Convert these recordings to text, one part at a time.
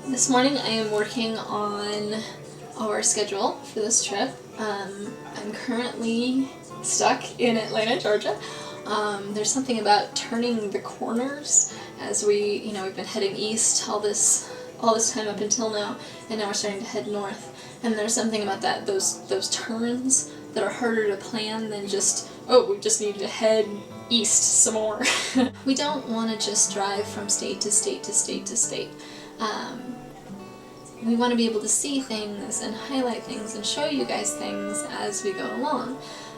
This morning I am working on our schedule for this trip. I'm currently stuck in Atlanta, Georgia. There's something about turning the corners as we've been heading east all this time up until now, and now we're starting to head north. And there's something about those turns that are harder to plan than just, oh, we just need to head east some more. We don't want to just drive from state to state to state to state. We want to be able to see things and highlight things and show you guys things as we go along.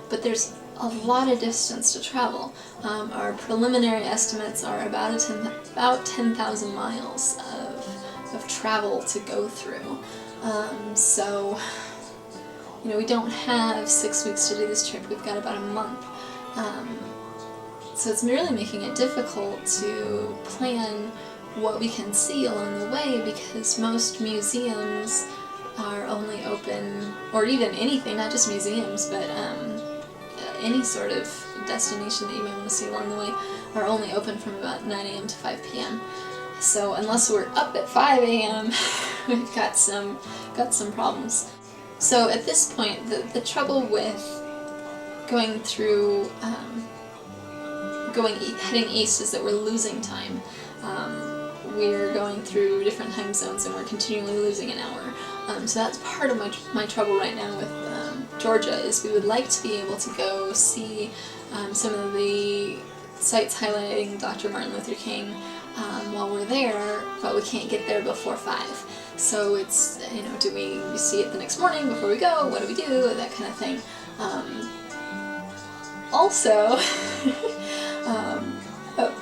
But there's a lot of distance to travel. Our preliminary estimates are about 10,000 miles of travel to go through. So we don't have 6 weeks to do this trip. We've got about a month. So it's really making it difficult to plan what we can see along the way, because most museums are only open, or even anything, not just museums, but any sort of destination that you may want to see along the way, are only open from about 9 a.m. to 5 p.m. So unless we're up at 5 a.m., we've got some problems. So at this point, the trouble with going through, heading east is that we're losing time. We're going through different time zones and we're continually losing an hour. So that's part of my trouble right now with Georgia, is we would like to be able to go see some of the sites highlighting Dr. Martin Luther King while we're there, but we can't get there before 5. So it's, do we see it the next morning before we go? What do we do? That kind of thing. Also,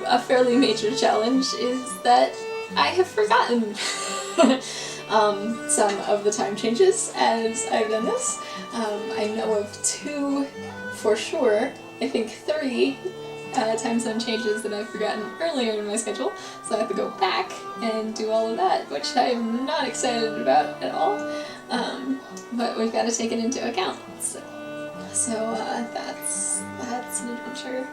a fairly major challenge is that I have forgotten some of the time changes as I've done this. I know of 2 for sure, I think 3 time zone changes that I've forgotten earlier in my schedule, so I have to go back and do all of that, which I'm not excited about at all, but we've got to take it into account. So that's an adventure.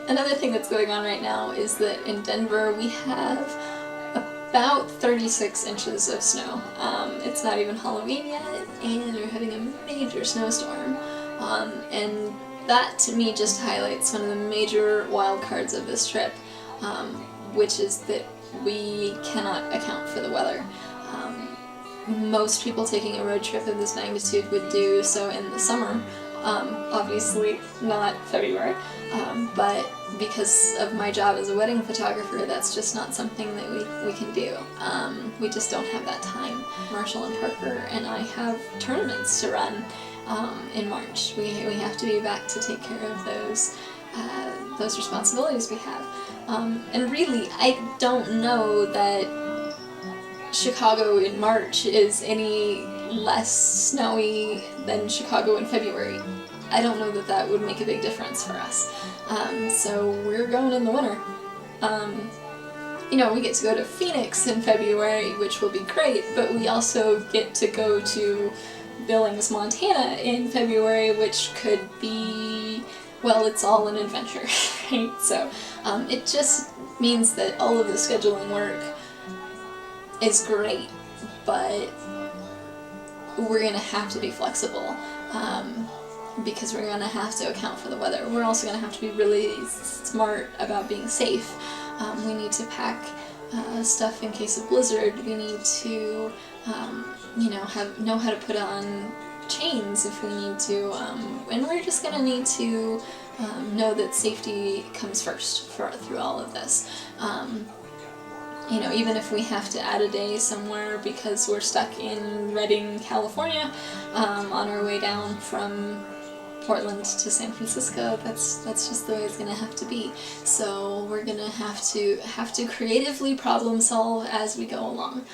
Another thing that's going on right now is that in Denver we have about 36 inches of snow. It's not even Halloween yet, and we're having a major snowstorm. And that to me just highlights one of the major wild cards of this trip, which is that we cannot account for the weather. Most people taking a road trip of this magnitude would do so in the summer. Obviously not February, but because of my job as a wedding photographer, that's just not something that we can do. We just don't have that time. Marshall and Parker and I have tournaments to run in March. We have to be back to take care of those responsibilities we have. And really, I don't know that Chicago in March is any less snowy than Chicago in February. I don't know that would make a big difference for us. So we're going in the winter. We get to go to Phoenix in February, which will be great, but we also get to go to Billings, Montana in February, which could be, well, it's all an adventure, right? So it just means that all of the scheduling work is great, but we're going to have to be flexible because we're going to have to account for the weather. We're also going to have to be really smart about being safe. We need to pack stuff in case of blizzard. We need to know how to put on chains if we need to, and we're just going to need to know that safety comes first through all of this. Even if we have to add a day somewhere because we're stuck in Redding, California, on our way down from Portland to San Francisco, that's just the way it's going to have to be. So we're going to have to creatively problem solve as we go along.